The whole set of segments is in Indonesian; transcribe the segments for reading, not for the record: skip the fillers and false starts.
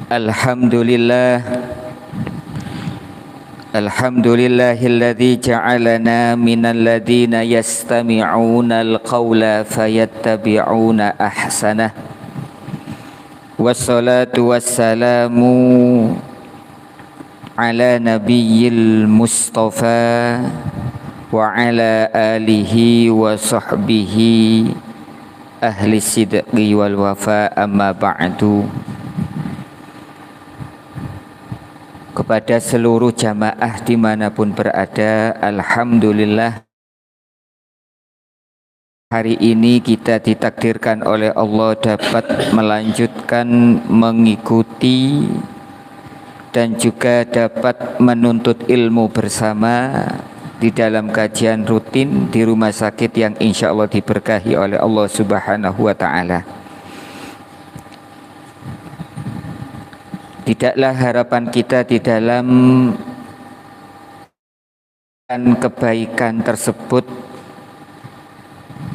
Alhamdulillah, alhamdulillahilladzi ja'alana minal ladzina yastami'una al-qawla fayattabi'una ahsanah. Wassalatu wassalamu ala nabiyyil mustafa wa ala alihi wa sahbihi ahli sidqi wal wafa, amma ba'du. Kepada seluruh jamaah dimanapun berada, alhamdulillah hari ini kita ditakdirkan oleh Allah dapat melanjutkan mengikuti dan juga dapat menuntut ilmu bersama di dalam kajian rutin di rumah sakit yang insya Allah diberkahi oleh Allah Subhanahu wa Ta'ala. Tidaklah harapan kita di dalam kebaikan tersebut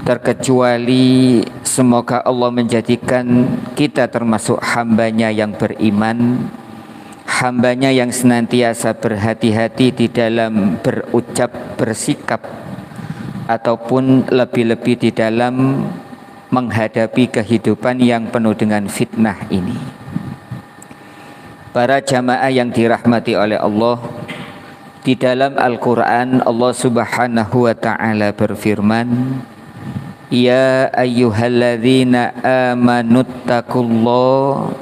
terkecuali semoga Allah menjadikan kita termasuk hambanya yang beriman, hambanya yang senantiasa berhati-hati di dalam berucap, bersikap, ataupun lebih-lebih di dalam menghadapi kehidupan yang penuh dengan fitnah ini. Para jamaah yang dirahmati oleh Allah, di dalam Al-Quran Allah Subhanahu wa Ta'ala berfirman, Ya ayyuhalladzina amanuttaqullaha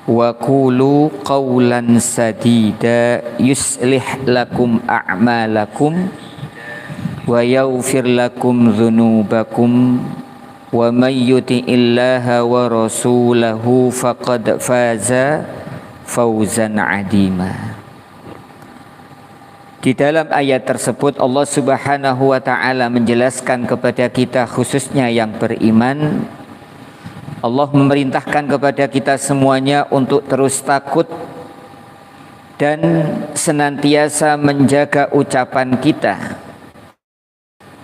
wa qulu qawlan sadida yuslih lakum a'malakum wa yaghfir lakum dzunubakum wa may yuti'illaha wa rasulahu faqad faza fauzan adima. Di dalam ayat tersebut Allah Subhanahu wa Ta'ala menjelaskan kepada kita, khususnya yang beriman, Allah memerintahkan kepada kita semuanya untuk terus takut dan senantiasa menjaga ucapan kita.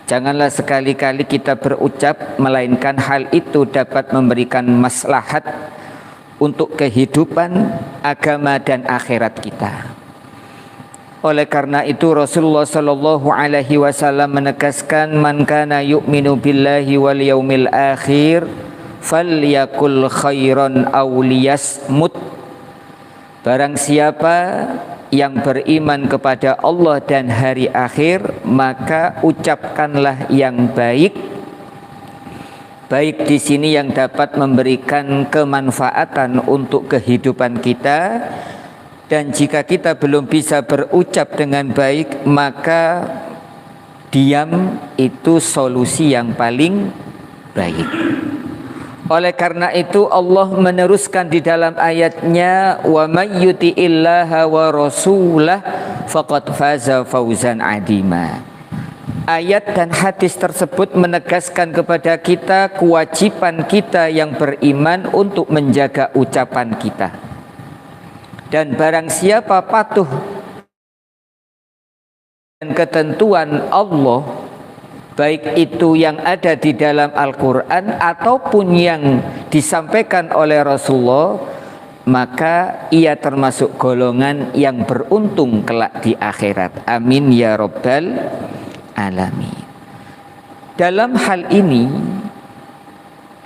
Janganlah sekali-kali kita berucap melainkan hal itu dapat memberikan maslahat untuk kehidupan, agama dan akhirat kita. Oleh karena itu Rasulullah sallallahu alaihi wasallam menegaskan, man kana yu'minu billahi wal yaumil akhir falyakul khairan aw liyasmut. Barang siapa yang beriman kepada Allah dan hari akhir, maka ucapkanlah yang baik. Baik di sini yang dapat memberikan kemanfaatan untuk kehidupan kita, dan jika kita belum bisa berucap dengan baik, maka diam itu solusi yang paling baik. Oleh karena itu Allah meneruskan di dalam ayatnya, wa may yuti'illaha wa rasulah faqad faza fauzan adima. Ayat dan hadis tersebut menegaskan kepada kita kewajiban kita yang beriman untuk menjaga ucapan kita. Dan barang siapa patuh dan ketentuan Allah, baik itu yang ada di dalam Al-Quran ataupun yang disampaikan oleh Rasulullah, maka ia termasuk golongan yang beruntung kelak di akhirat. Amin ya Rabbal alamin. Dalam hal ini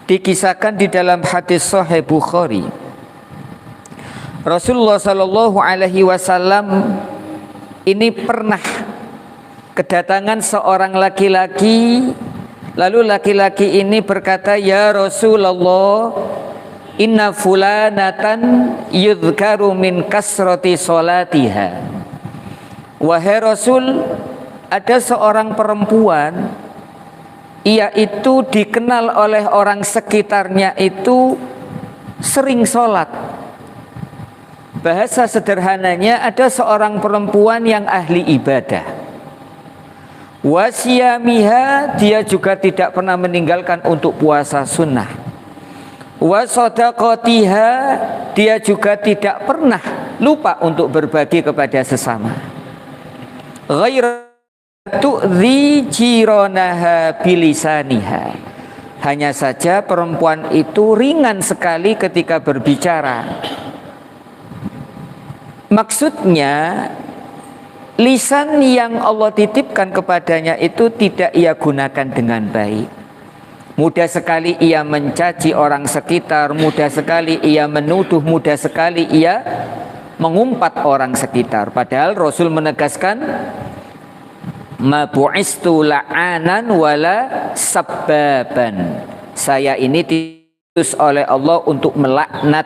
dikisahkan di dalam hadis Sahih Bukhari, Rasulullah sallallahu alaihi wasallam ini pernah kedatangan seorang laki-laki, lalu laki-laki ini berkata, ya Rasulullah, inna fulanatan yudhkaru min kasrati salatiha. Wahai Rasul, ada seorang perempuan, ia itu dikenal oleh orang sekitarnya itu sering sholat. Bahasa sederhananya, ada seorang perempuan yang ahli ibadah. Wasiyamiha, dia juga tidak pernah meninggalkan untuk puasa sunnah. Wasodakotiha, dia juga tidak pernah lupa untuk berbagi kepada sesama. Ghair tu'dhi jironaha bilisaniha. Hanya saja perempuan itu ringan sekali ketika berbicara. Maksudnya lisan yang Allah titipkan kepadanya itu tidak ia gunakan dengan baik. Mudah sekali ia mencaci orang sekitar, mudah sekali ia menuduh, mudah sekali ia mengumpat orang sekitar. Padahal Rasul menegaskan, ma bu'istu la'anan wala sabbaban. Saya ini diutus oleh Allah untuk melaknat,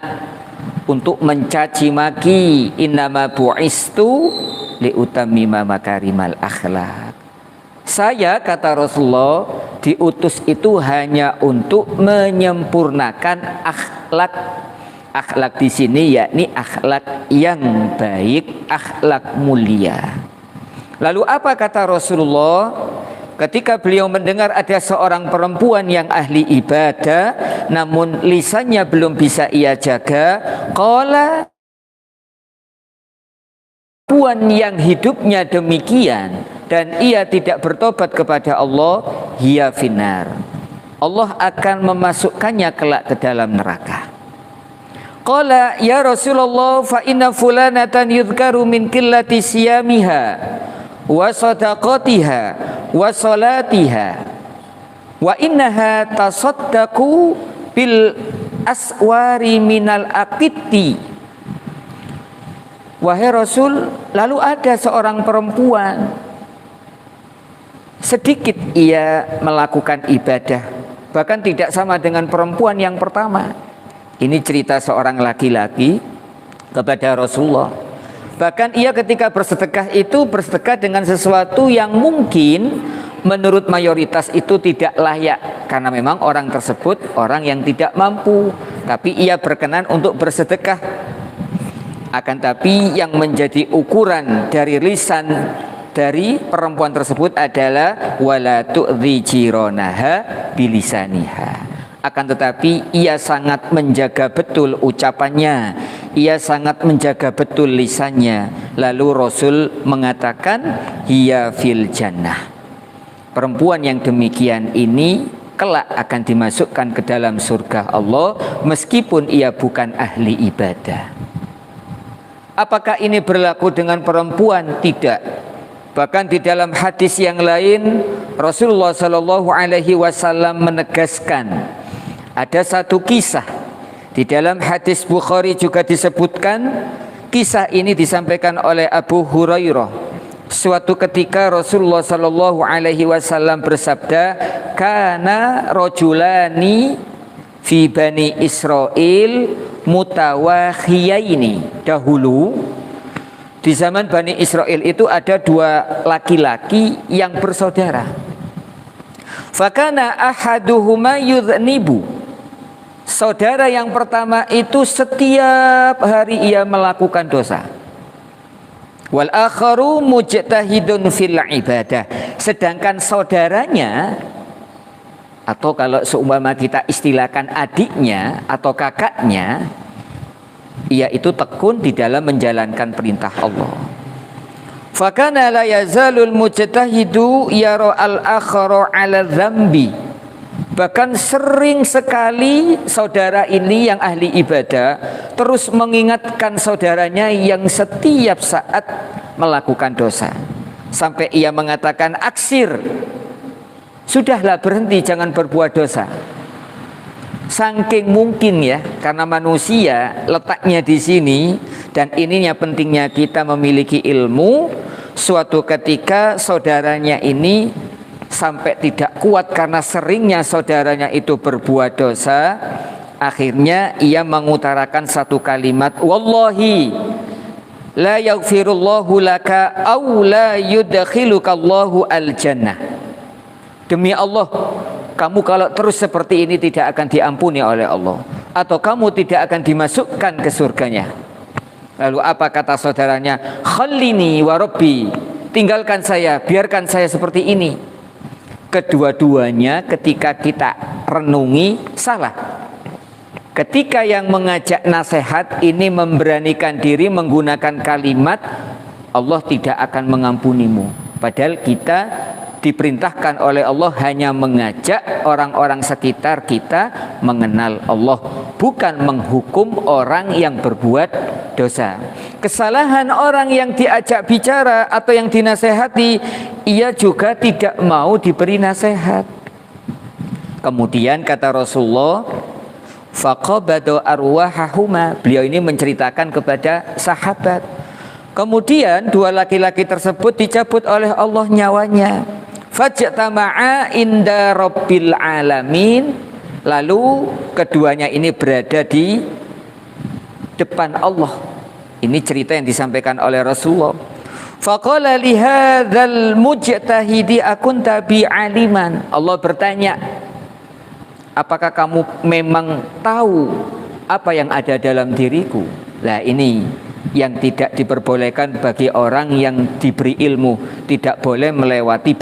untuk mencaci maki. Innama bu'istu liutammima makarimal akhlak. Saya, kata Rasulullah, diutus itu hanya untuk menyempurnakan akhlak. Akhlak di sini yakni akhlak yang baik, akhlak mulia. Lalu apa kata Rasulullah ketika beliau mendengar ada seorang perempuan yang ahli ibadah namun lisannya belum bisa ia jaga? Qala, perempuan yang hidupnya demikian dan ia tidak bertobat kepada Allah, hiya finnar, Allah akan memasukkannya kelak ke dalam neraka. Qala ya Rasulullah, fa inna fulanatan yudhkaru min qillati siyamiha wa sadaqatiha wa salatiha wa innaha tasaddaqu bil aswari minal aqiti. Wahai Rasul, lalu ada seorang perempuan, sedikit ia melakukan ibadah, bahkan tidak sama dengan perempuan yang pertama. Ini cerita seorang laki-laki kepada Rasulullah. Bahkan ia ketika bersedekah itu bersedekah dengan sesuatu yang mungkin menurut mayoritas itu tidak layak, karena memang orang tersebut orang yang tidak mampu, tapi ia berkenan untuk bersedekah. Akan tapi yang menjadi ukuran dari lisan dari perempuan tersebut adalah wala tu'dhi jironaha bilisaniha. Akan tetapi ia sangat menjaga betul ucapannya, ia sangat menjaga betul lisannya. Lalu Rasul mengatakan hiya fil jannah. Perempuan yang demikian ini kelak akan dimasukkan ke dalam surga Allah meskipun ia bukan ahli ibadah. Apakah ini berlaku dengan perempuan? Tidak. Bahkan di dalam hadis yang lain Rasulullah Shallallahu Alaihi Wasallam menegaskan, ada satu kisah di dalam hadis Bukhari juga disebutkan. Kisah ini disampaikan oleh Abu Hurairah. Suatu ketika Rasulullah Shallallahu Alaihi Wasallam bersabda, "Kana rojulani fi bani Israel mutawakhiyaini." Dahulu di zaman Bani Israel itu ada dua laki-laki yang bersaudara. Fakana ahaduhuma yudhnibu. Saudara yang pertama itu setiap hari ia melakukan dosa. Wal akharu mujtahidun fil ibadah. Sedangkan saudaranya, atau kalau seumpama kita istilahkan adiknya atau kakaknya, ia itu tekun di dalam menjalankan perintah Allah. Fakana la yazalul mujtahidu yara al-akhara 'ala dzambi. Bahkan sering sekali saudara ini yang ahli ibadah terus mengingatkan saudaranya yang setiap saat melakukan dosa. Sampai ia mengatakan, aksir, sudahlah berhenti, jangan berbuat dosa. Saking mungkin ya, karena manusia letaknya di sini, dan ininya pentingnya kita memiliki ilmu. Suatu ketika saudaranya ini sampai tidak kuat karena seringnya saudaranya itu berbuat dosa, akhirnya ia mengutarakan satu kalimat, wallahi la yaghfirullahu laka aw la yudkhilukallahu al-jannah. Demi Allah, kamu kalau terus seperti ini tidak akan diampuni oleh Allah, atau kamu tidak akan dimasukkan ke surganya. Lalu apa kata saudaranya? Khallini wa rabbi, tinggalkan saya, biarkan saya seperti ini. Kedua-duanya ketika kita renungi salah. Ketika yang mengajak nasihat ini memberanikan diri menggunakan kalimat Allah tidak akan mengampunimu, padahal kita diperintahkan oleh Allah hanya mengajak orang-orang sekitar kita mengenal Allah, bukan menghukum orang yang berbuat dosa. Kesalahan orang yang diajak bicara atau yang dinasehati, ia juga tidak mau diberi nasihat. Kemudian kata Rasulullah, faqabadu arwahahuma, beliau ini menceritakan kepada sahabat. Kemudian dua laki-laki tersebut dicabut oleh Allah nyawanya. Fajtama'a inda rabbil alamin, lalu keduanya ini berada di depan Allah. Ini cerita yang disampaikan oleh Rasulullah. Faqala li hadzal mujtahidi akunta bi aliman, Allah bertanya, apakah kamu memang tahu apa yang ada dalam diriku? Nah, ini yang tidak diperbolehkan bagi orang yang diberi ilmu, tidak boleh melewati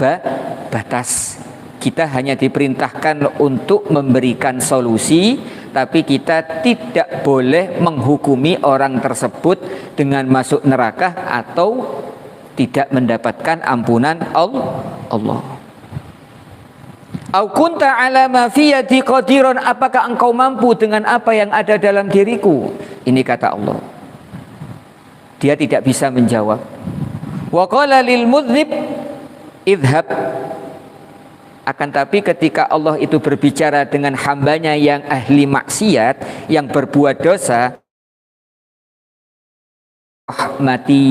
batas. Kita hanya diperintahkan untuk memberikan solusi, tapi kita tidak boleh menghukumi orang tersebut dengan masuk neraka atau tidak mendapatkan ampunan Allah. Au kunta ala ma fi yadi qadiran, apakah engkau mampu dengan apa yang ada dalam diriku? Ini kata Allah. Dia tidak bisa menjawab. Wa qala lil mudznib idhab. Akan tapi ketika Allah itu berbicara dengan hambanya yang ahli maksiat, yang berbuat dosa, mati,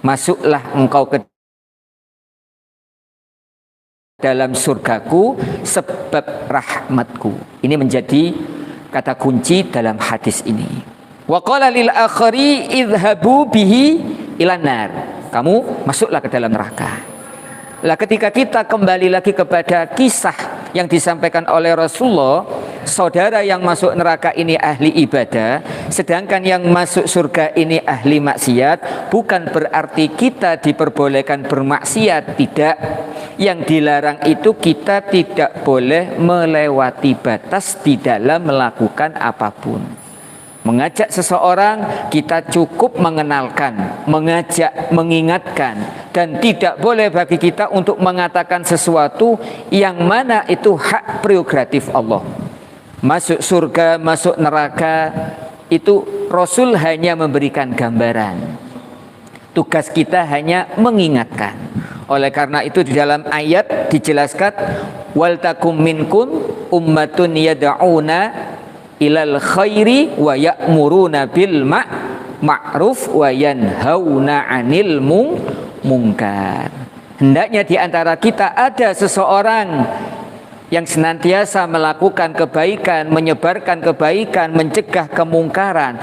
masuklah engkau ke dalam surgaku sebab rahmatku. Ini menjadi kata kunci dalam hadis ini. Wa qala lil akhari idhabu bihi ilan nar. Kamu masuklah ke dalam neraka. Lah ketika kita kembali lagi kepada kisah yang disampaikan oleh Rasulullah, saudara yang masuk neraka ini ahli ibadah, sedangkan yang masuk surga ini ahli maksiat, bukan berarti kita diperbolehkan bermaksiat, tidak. Yang dilarang itu kita tidak boleh melewati batas di dalam melakukan apapun. Mengajak seseorang, kita cukup mengenalkan, mengajak, mengingatkan, dan tidak boleh bagi kita untuk mengatakan sesuatu yang mana itu hak prerogatif Allah. Masuk surga, masuk neraka, itu Rasul hanya memberikan gambaran. Tugas kita hanya mengingatkan. Oleh karena itu di dalam ayat dijelaskan, wal takum minkum ummatun yad'una ilal khairi wa ya'muruna bil ma'ruf wa yanhauna 'anil munkar. Hendaknya di antara kita ada seseorang yang senantiasa melakukan kebaikan, menyebarkan kebaikan, mencegah kemungkaran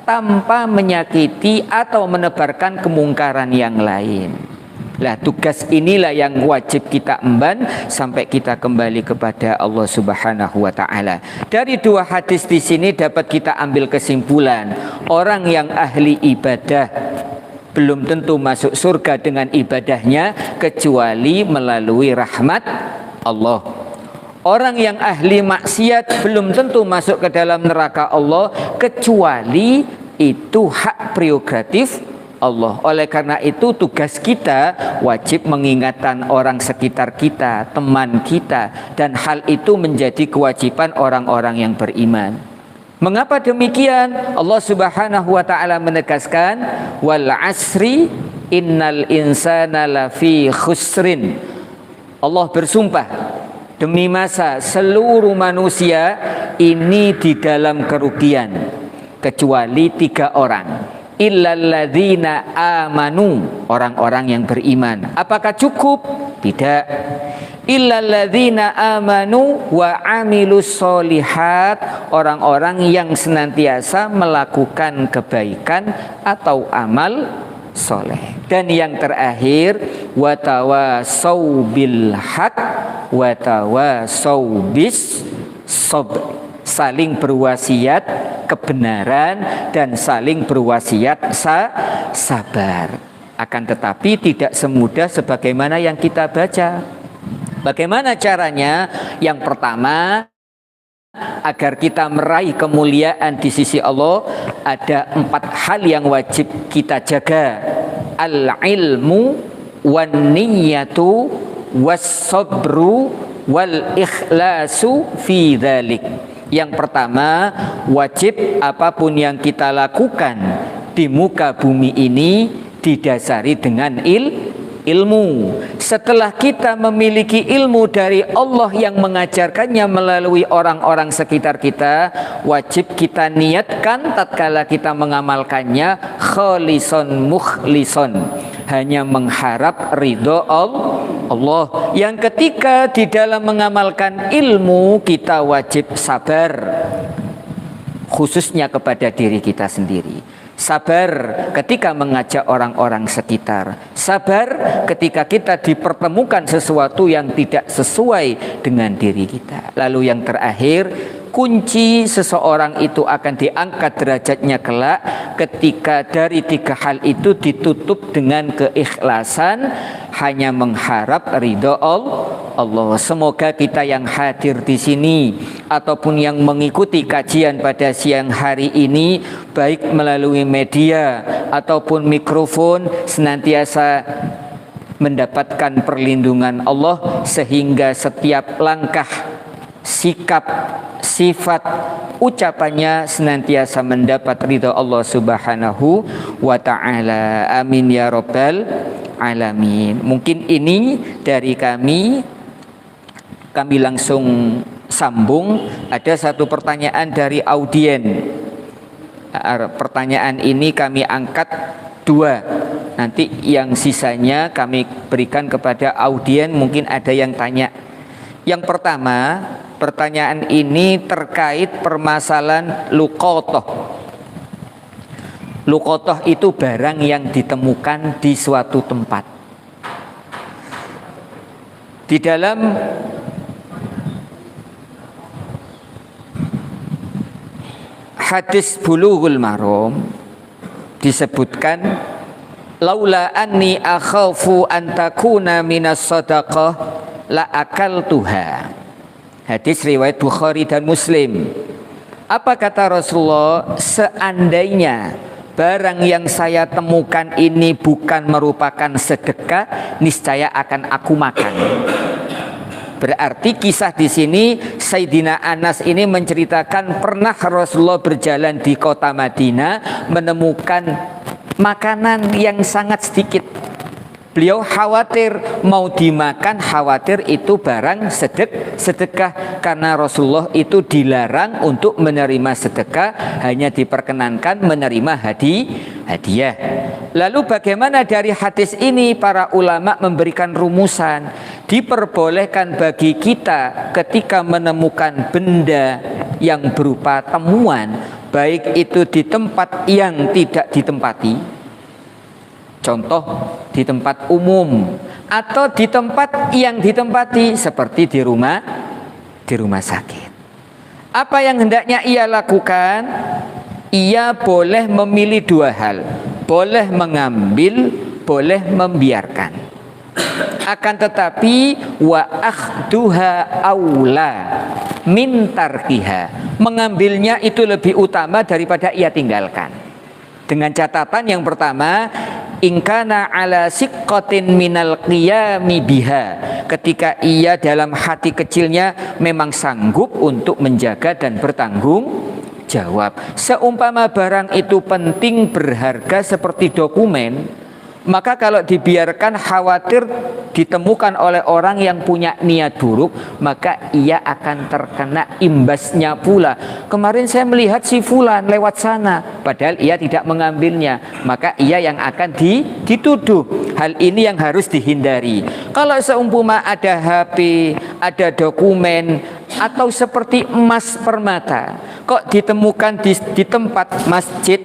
tanpa menyakiti atau menebarkan kemungkaran yang lain. Lah tugas inilah yang wajib kita emban sampai kita kembali kepada Allah Subhanahu wa taala. Dari dua hadis di sini dapat kita ambil kesimpulan, orang yang ahli ibadah belum tentu masuk surga dengan ibadahnya kecuali melalui rahmat Allah. Orang yang ahli maksiat belum tentu masuk ke dalam neraka Allah kecuali itu hak prerogatif Allah. Oleh karena itu tugas kita wajib mengingatkan orang sekitar kita, teman kita, dan hal itu menjadi kewajiban orang-orang yang beriman. Mengapa demikian? Allah Subhanahu wa taala menegaskan, wal asri innal insana lafi khusrin. Allah bersumpah, demi masa seluruh manusia ini di dalam kerugian kecuali 3 orang. Illalladzina amanu, orang-orang yang beriman. Apakah cukup? Tidak. Illalladzina amanu wa amilus solihat, orang-orang yang senantiasa melakukan kebaikan atau amal soleh. Dan yang terakhir, watawasau bil haq watawasau bis sabr, saling berwasiat kebenaran dan saling berwasiat sabar. Akan tetapi tidak semudah sebagaimana yang kita baca. Bagaimana caranya? Yang pertama, agar kita meraih kemuliaan di sisi Allah, ada 4 hal yang wajib kita jaga. Al-ilmu wan niyatu was-sabru wal ikhlasu fi dzalik. Yang pertama, wajib apapun yang kita lakukan di muka bumi ini didasari dengan ilmu. Setelah kita memiliki ilmu dari Allah yang mengajarkannya melalui orang-orang sekitar kita, wajib kita niatkan tatkala kita mengamalkannya kholison mukhlison, hanya mengharap ridho Allah. Yang ketika di dalam mengamalkan ilmu kita wajib sabar, khususnya kepada diri kita sendiri. Sabar ketika mengajak orang-orang sekitar. Sabar ketika kita dipertemukan sesuatu yang tidak sesuai dengan diri kita. Lalu yang terakhir, kunci seseorang itu akan diangkat derajatnya kelak ketika dari 3 hal itu ditutup dengan keikhlasan, hanya mengharap ridho Allah. Semoga kita yang hadir di sini ataupun yang mengikuti kajian pada siang hari ini, baik melalui media ataupun mikrofon, senantiasa mendapatkan perlindungan Allah, sehingga setiap langkah, sikap, sifat, ucapannya senantiasa mendapat ridha Allah Subhanahu wa ta'ala. Amin ya rabbal alamin. Mungkin ini dari kami langsung sambung. Ada satu pertanyaan dari audien. Pertanyaan ini kami angkat 2. Nanti yang sisanya kami berikan kepada audien, mungkin ada yang tanya. Yang pertama, pertanyaan ini terkait permasalahan luqotoh. Luqotoh itu barang yang ditemukan di suatu tempat. Di dalam hadis Bulughul Maram disebutkan, laula anni akhafu an takuna minas sadaqah la akaltuha. Hadis riwayat Bukhari dan Muslim. Apa kata Rasulullah? Seandainya barang yang saya temukan ini bukan merupakan sedekah, niscaya akan aku makan. Berarti kisah di sini Sayyidina Anas ini menceritakan pernah Rasulullah berjalan di kota Madinah menemukan makanan yang sangat sedikit. Beliau khawatir mau dimakan, khawatir itu barang sedekah, karena Rasulullah itu dilarang untuk menerima sedekah, hanya diperkenankan menerima hadiah. Lalu bagaimana dari hadis ini? Para ulama memberikan rumusan. Diperbolehkan bagi kita ketika menemukan benda yang berupa temuan, baik itu di tempat yang tidak ditempati, contoh di tempat umum, atau di tempat yang ditempati seperti di rumah sakit. Apa yang hendaknya ia lakukan? Ia boleh memilih 2 hal. Boleh mengambil, boleh membiarkan. Akan tetapi wa akhduha aula min tarkiha. Mengambilnya itu lebih utama daripada ia tinggalkan. Dengan catatan yang pertama, ingkana ala siqqatin minal qiyami biha. Ketika ia dalam hati kecilnya memang sanggup untuk menjaga dan bertanggung jawab. Seumpama barang itu penting, berharga seperti dokumen, maka kalau dibiarkan khawatir ditemukan oleh orang yang punya niat buruk, maka ia akan terkena imbasnya pula. Kemarin saya melihat si fulan lewat sana, padahal ia tidak mengambilnya, maka ia yang akan dituduh. Hal ini yang harus dihindari. Kalau seumpama ada HP, ada dokumen, atau seperti emas permata, kok ditemukan di tempat masjid,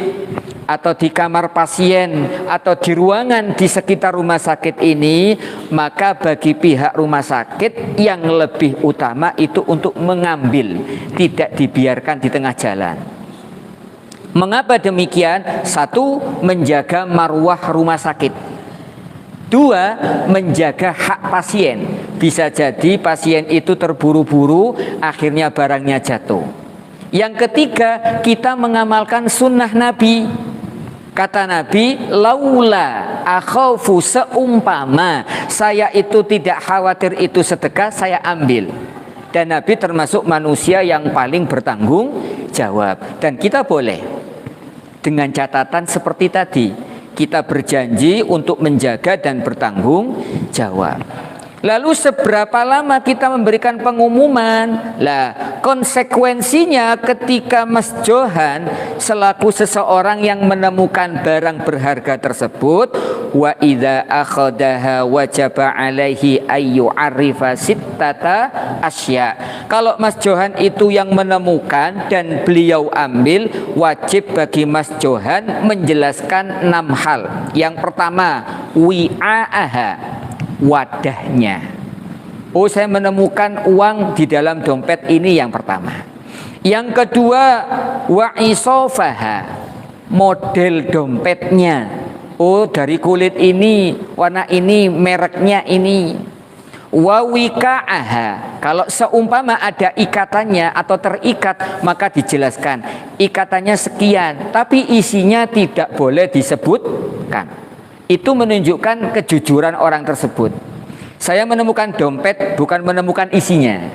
atau di kamar pasien, atau di ruangan di sekitar rumah sakit ini, maka bagi pihak rumah sakit yang lebih utama itu untuk mengambil, tidak dibiarkan di tengah jalan. Mengapa demikian? 1, menjaga marwah rumah sakit. 2, menjaga hak pasien. Bisa jadi pasien itu terburu-buru, akhirnya barangnya jatuh. Yang ketiga, kita mengamalkan sunnah Nabi. Kata Nabi, laula akhafu, seumpama saya itu tidak khawatir itu sedekah, saya ambil. Dan Nabi termasuk manusia yang paling bertanggung jawab. Dan kita boleh dengan catatan seperti tadi, kita berjanji untuk menjaga dan bertanggung jawab. Lalu seberapa lama kita memberikan pengumuman? Lah, konsekuensinya ketika Mas Johan selaku seseorang yang menemukan barang berharga tersebut, wa idza akhadaha wajaba alaihi ayyu arifa sittata asya. Kalau Mas Johan itu yang menemukan dan beliau ambil, wajib bagi Mas Johan menjelaskan 6 hal. Yang pertama, wi'aaha, wadahnya. Oh, saya menemukan uang di dalam dompet ini, yang pertama. Yang kedua, wa'isofaha, model dompetnya. Oh, dari kulit ini, warna ini, mereknya ini. Wawika'aha, kalau seumpama ada ikatannya atau terikat, maka dijelaskan ikatannya sekian, tapi isinya tidak boleh disebutkan. Itu menunjukkan kejujuran orang tersebut. Saya menemukan dompet, bukan menemukan isinya.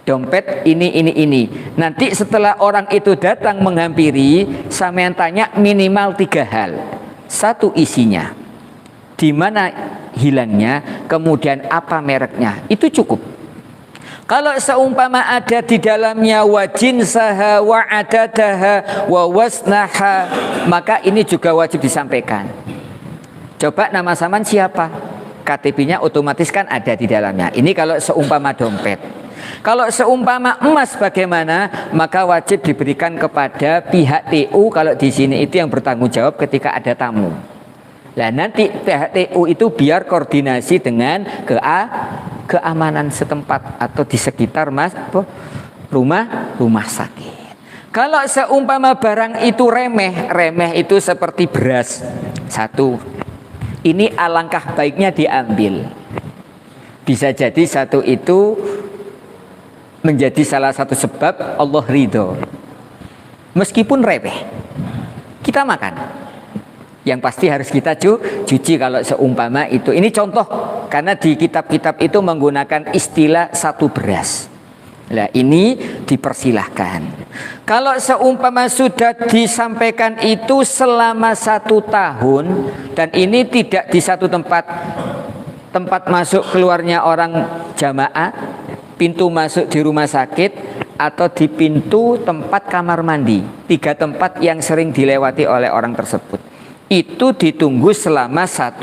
Dompet ini. Nanti setelah orang itu datang menghampiri, sampean tanya minimal 3 hal. 1, isinya, di mana hilangnya, kemudian apa mereknya. Itu cukup. Kalau seumpama ada di dalamnya wajinsaha wa adadaha wa wasnaha, maka ini juga wajib disampaikan. Coba nama saman siapa? KTP-nya otomatis kan ada di dalamnya. Ini kalau seumpama dompet. Kalau seumpama emas bagaimana? Maka wajib diberikan kepada pihak TU. Kalau di sini itu yang bertanggung jawab ketika ada tamu. Nah, nanti pihak TU itu biar koordinasi dengan keamanan setempat atau di sekitar rumah sakit. Kalau seumpama barang itu remeh itu seperti beras. 1. Ini alangkah baiknya diambil. Bisa jadi 1 itu menjadi salah satu sebab Allah ridho. Meskipun remeh, kita makan. Yang pasti harus kita cuci kalau seumpama itu. Ini contoh, karena di kitab-kitab itu menggunakan istilah 1 beras. Nah, ini dipersilahkan. Kalau seumpama sudah disampaikan itu selama 1 tahun, dan ini tidak di satu tempat masuk keluarnya orang jamaah, pintu masuk di rumah sakit, atau di pintu tempat kamar mandi, 3 tempat yang sering dilewati oleh orang tersebut, itu ditunggu selama 1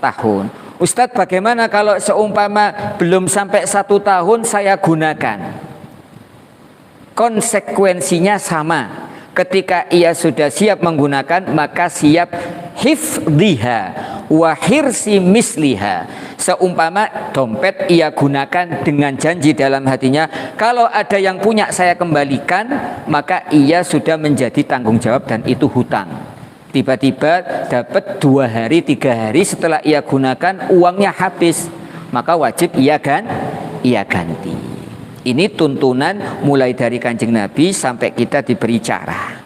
tahun. Ustadz, bagaimana kalau seumpama belum sampai 1 tahun saya gunakan? Konsekuensinya sama. Ketika ia sudah siap menggunakan, maka siap hifdhiha wa hirsi misliha. Seumpama dompet ia gunakan dengan janji dalam hatinya, kalau ada yang punya saya kembalikan, maka ia sudah menjadi tanggung jawab dan itu hutang. Tiba-tiba dapat 2 hari 3 hari setelah ia gunakan uangnya habis, maka wajib ia ganti. Ini tuntunan mulai dari Kanjeng Nabi sampai kita diberi cara.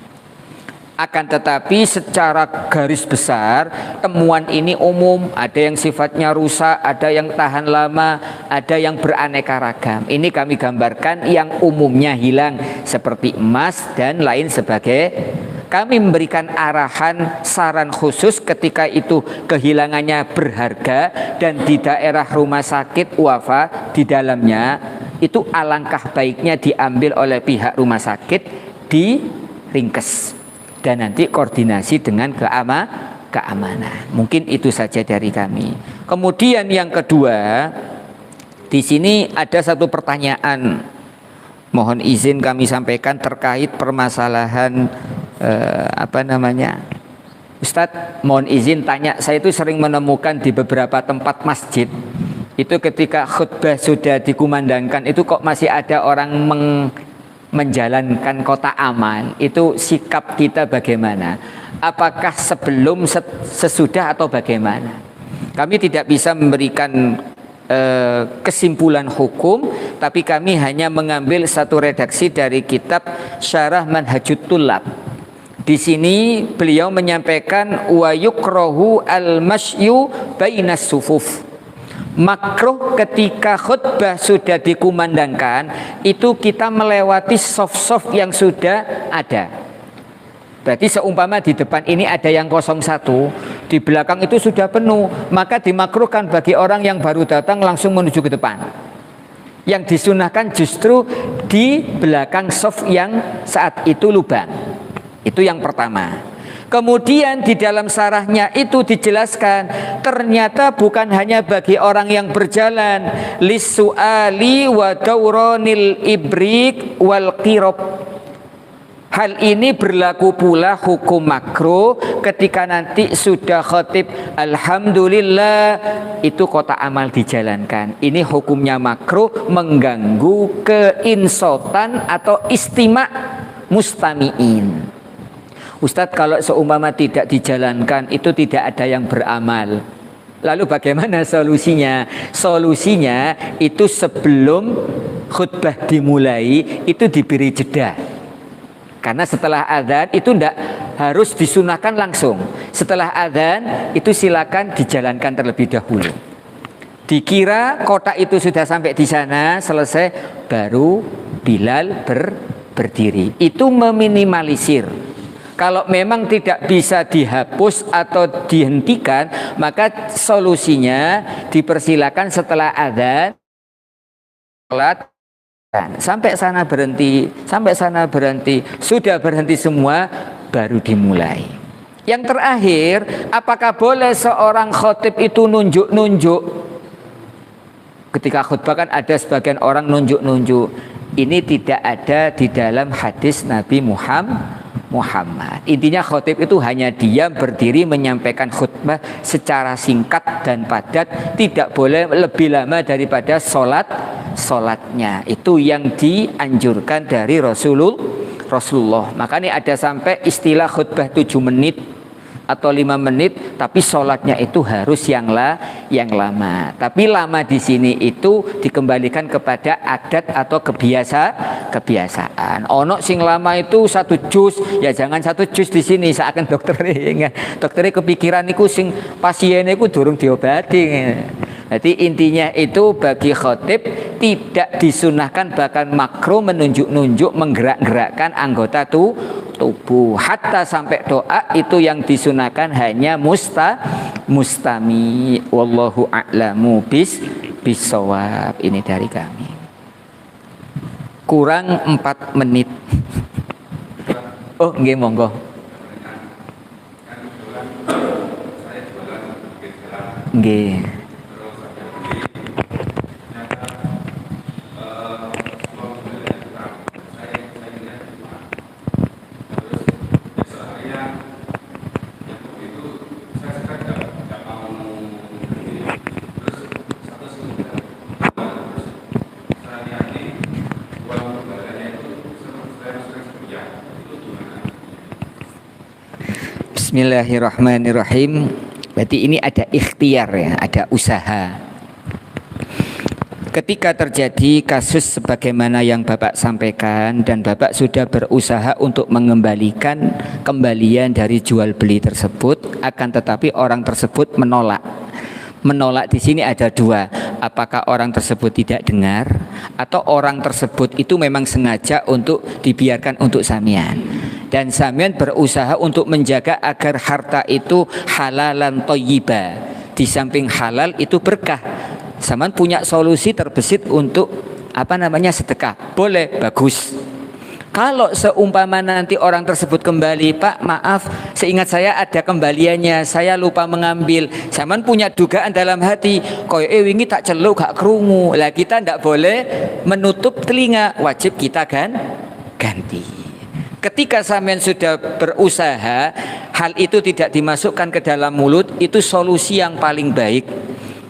Akan tetapi secara garis besar temuan ini umum, ada yang sifatnya rusak, ada yang tahan lama, ada yang beraneka ragam. Ini kami gambarkan yang umumnya hilang seperti emas dan lain sebagainya. Kami memberikan arahan saran khusus ketika itu kehilangannya berharga dan di daerah rumah sakit wafat di dalamnya, itu alangkah baiknya diambil oleh pihak rumah sakit, diringkes dan nanti koordinasi dengan keamanan. Mungkin itu saja dari kami. Kemudian yang kedua, di sini ada satu pertanyaan, mohon izin kami sampaikan terkait permasalahan Ustadz, mohon izin tanya, saya itu sering menemukan di beberapa tempat masjid itu ketika khutbah sudah dikumandangkan, itu kok masih ada orang menjalankan kotak amal. Itu sikap kita bagaimana? Apakah sebelum, sesudah, atau bagaimana? Kami tidak bisa memberikan kesimpulan hukum, tapi kami hanya mengambil satu redaksi dari kitab Syarah Manhajut Tullab. Di sini beliau menyampaikan wa yukrahu al-masyu bainas sufuf. Makruh ketika khutbah sudah dikumandangkan itu kita melewati soft-soft yang sudah ada. Berarti seumpama di depan ini ada yang 01, di belakang itu sudah penuh, maka dimakruhkan bagi orang yang baru datang langsung menuju ke depan. Yang disunahkan justru di belakang soft yang saat itu lubang. Itu yang pertama. Kemudian di dalam sarahnya itu dijelaskan ternyata bukan hanya bagi orang yang berjalan, lisu'ali wa dauronil ibrik wal qirab. Hal ini berlaku pula hukum makruh ketika nanti sudah khatib alhamdulillah itu kotak amal dijalankan. Ini hukumnya makruh mengganggu keinsotan atau istima' mustami'in. Ustadz, kalau seumpama tidak dijalankan itu tidak ada yang beramal. Lalu bagaimana solusinya? Solusinya itu sebelum khutbah dimulai itu diberi jeda. Karena setelah adzan itu tidak harus disunahkan langsung. Setelah adzan itu silakan dijalankan terlebih dahulu. Dikira kotak itu sudah sampai di sana selesai baru Bilal berdiri. Itu meminimalisir. Kalau memang tidak bisa dihapus atau dihentikan, maka solusinya dipersilakan setelah adzan salat sampai sana berhenti, sudah berhenti semua baru dimulai. Yang terakhir, apakah boleh seorang khatib itu nunjuk-nunjuk? Ketika khutbah kan ada sebagian orang nunjuk-nunjuk. Ini tidak ada di dalam hadis Nabi Muhammad. Intinya khotib itu hanya diam berdiri menyampaikan khutbah secara singkat dan padat, tidak boleh lebih lama daripada solatnya. Itu yang dianjurkan dari Rasulullah. Makanya ada sampai istilah khutbah 7 menit atau 5 menit, tapi sholatnya itu harus yang lama. Tapi lama di sini itu dikembalikan kepada adat atau kebiasaan. Ono sing lama itu 1 juz, ya jangan 1 juz di sini. Seakan dokternya kepikiran niku sing pasiennya iku durung diobati. Jadi intinya itu bagi khotib tidak disunahkan bahkan makruh menunjuk-nunjuk menggerak-gerakkan anggota tubuh. Hatta sampai doa itu yang disunahkan hanya mustami. Wallahu a'lamu bisawab. Ini dari kami. Kurang 4 menit. Oh, nggih monggo. Nggih. Bismillahirrahmanirrahim. Berarti ini ada ikhtiar ya, ada usaha. Ketika terjadi kasus sebagaimana yang Bapak sampaikan dan Bapak sudah berusaha untuk mengembalikan kembalian dari jual beli tersebut, akan tetapi orang tersebut menolak. Menolak di sini ada 2. Apakah orang tersebut tidak dengar atau orang tersebut itu memang sengaja untuk dibiarkan untuk samian. Dan samian berusaha untuk menjaga agar harta itu halalan thayyiba. Di samping halal itu berkah. Saman punya solusi terbesit untuk sedekah. Boleh, bagus. Kalau seumpama nanti orang tersebut kembali, Pak maaf, seingat saya ada kembaliannya, saya lupa mengambil. Saman punya dugaan dalam hati, koyo wingi tak celuk gak krungu. Lah kita ndak boleh menutup telinga, wajib kita ganti. Ketika sampean sudah berusaha, hal itu tidak dimasukkan ke dalam mulut, itu solusi yang paling baik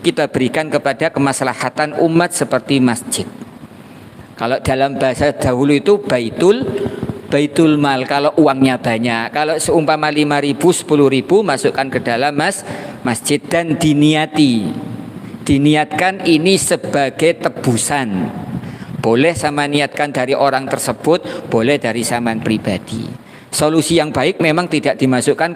kita berikan kepada kemaslahatan umat seperti masjid. Kalau dalam bahasa dahulu itu baitul mal, kalau uangnya banyak. Kalau seumpama 5.000, 10.000 masukkan ke dalam masjid dan diniatkan ini sebagai tebusan. Boleh sama niatkan dari orang tersebut, boleh dari saman pribadi. Solusi yang baik memang tidak dimasukkan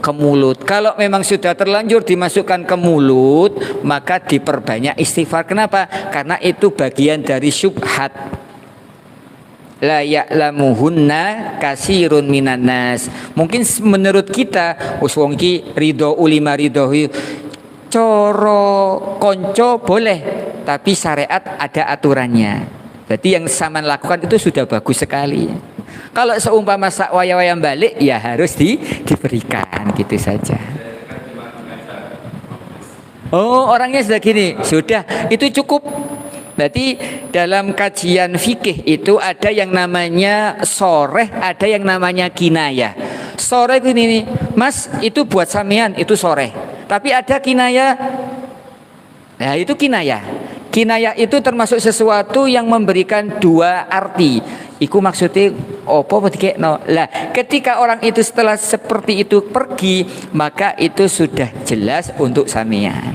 ke mulut. Kalau memang sudah terlanjur dimasukkan ke mulut, maka diperbanyak istighfar. Kenapa? Karena itu bagian dari syubhat. La ya'lamuhunna kasirun minan nas. Mungkin menurut kita wis wong iki ridho ulima ridho coro konco boleh, tapi syariat ada aturannya. Berarti yang saman lakukan itu sudah bagus sekali. Kalau seumpama sak wayang balik ya harus diberikan gitu saja. Oh, orangnya sudah gini, sudah itu cukup. Berarti dalam kajian fikih itu ada yang namanya soreh, ada yang namanya kinayah. Soreh ini, Mas itu buat samian itu soreh. Tapi ada kinayah, nah itu kinayah. Kinayah itu termasuk sesuatu yang memberikan dua arti. Iku maksudnya opo no. Lah, ketika orang itu setelah seperti itu pergi, maka itu sudah jelas untuk samian.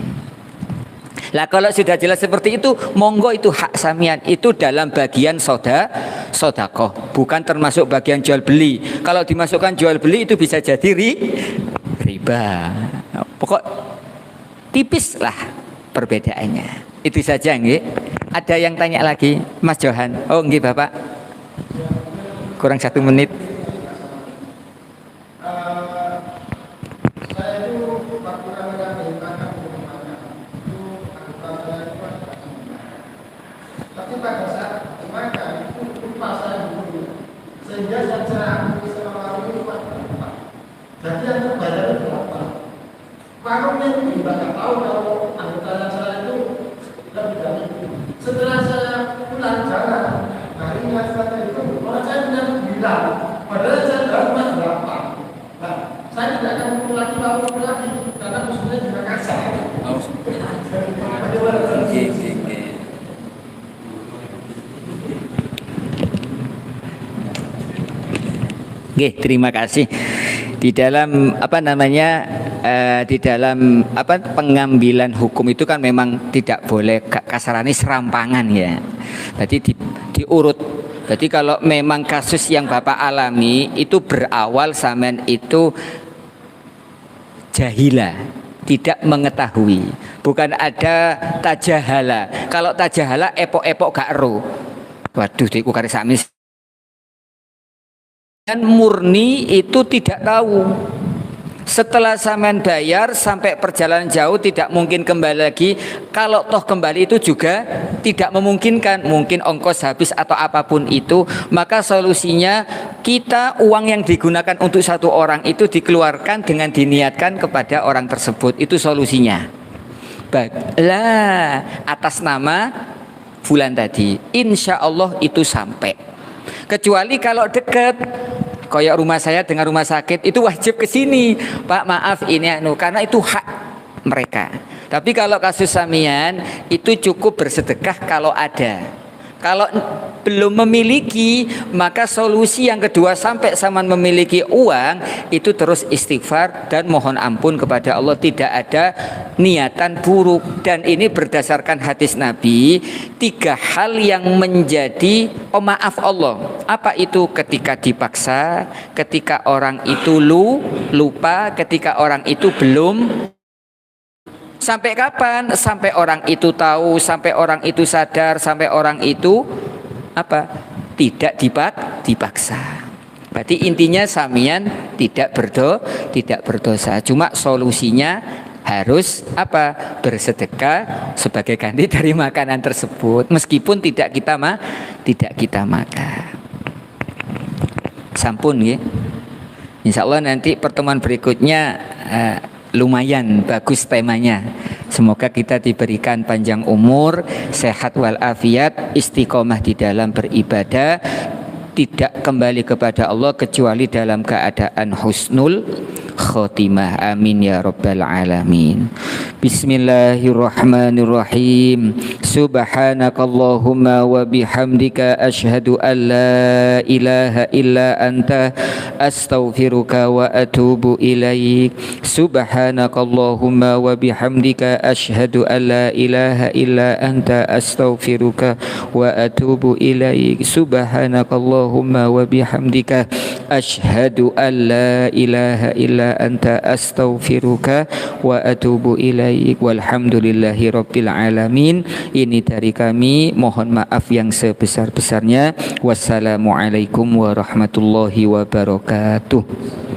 Lah kalau sudah jelas seperti itu, monggo itu hak samian, itu dalam bagian sodakoh, bukan termasuk bagian jual beli. Kalau dimasukkan jual beli itu bisa jadi riba. Pokok tipis lah perbedaannya. Itu saja nggih. Ada yang tanya lagi, Mas Johan? Oh nggih Bapak. Kurang 1 menit. Tapi pada saat makan itu lupa saya dulu, sehingga saya bisa mengalami lupa. Jadi yang terbayar itu apa? Warungnya itu juga nggak tahu kalau anggota saya itu lebih dari itu. Setelah saya pulang jalan, hari ini saya itu orang saya bilang, padahal saya sudah rumah berapa. Nah, saya tidak akan mengulangi lagi karena musuhnya juga kasar. Oke, terima kasih. Di dalam di dalam pengambilan hukum itu kan memang tidak boleh kasarane serampangan ya. Jadi diurut. Jadi kalau memang kasus yang Bapak alami itu berawal sampean itu jahila, tidak mengetahui, bukan ada tajahala. Kalau tajahala epok-epok gak ero. Waduh, diku kare sami dan murni itu tidak tahu. Setelah sampean bayar sampai perjalanan jauh tidak mungkin kembali lagi. Kalau toh kembali itu juga tidak memungkinkan, mungkin ongkos habis atau apapun itu. Maka solusinya kita uang yang digunakan untuk satu orang itu dikeluarkan dengan diniatkan kepada orang tersebut. Itu solusinya. Baiklah, atas nama fulan tadi, insya Allah itu sampai. Kecuali kalau dekat, kayak rumah saya dengan rumah sakit itu wajib ke sini, Pak maaf ini karena itu hak mereka. Tapi kalau kasus samian itu cukup bersedekah kalau ada. Kalau belum memiliki, maka solusi yang kedua sampai sama memiliki uang itu terus istighfar dan mohon ampun kepada Allah, tidak ada niatan buruk. Dan ini berdasarkan hadis Nabi, 3 hal yang menjadi pemaaf Allah. Apa itu? Ketika dipaksa, ketika orang itu lupa, ketika orang itu belum. Sampai kapan? Sampai orang itu tahu, sampai orang itu sadar, sampai orang itu tidak dipaksa. Berarti intinya samian tidak berdosa. Cuma solusinya harus bersedekah sebagai ganti dari makanan tersebut, meskipun tidak kita makan. Sampun ya. Insya Allah nanti pertemuan berikutnya lumayan bagus temanya. Semoga kita diberikan panjang umur, sehat walafiat, istiqomah di dalam beribadah, tidak kembali kepada Allah kecuali dalam keadaan husnul khotimah. Amin ya rabbal alamin. Bismillahirrahmanirrahim. Subhanakallahumma wa bihamdika asyhadu an la ilaha illa anta astaghfiruka wa atubu ilaik. Subhanakallahumma wa bihamdika asyhadu an la ilaha illa anta astaghfiruka wa atubu ilaik. Subhanakallahumma wa bihamdika asyhadu an la ilaha illa anta astaghfiruka wa atubu ilaik. Walhamdulillahi rabbil alamin. Ini dari kami, mohon maaf yang sebesar-besarnya. Wassalamualaikum warahmatullahi wabarakatuh.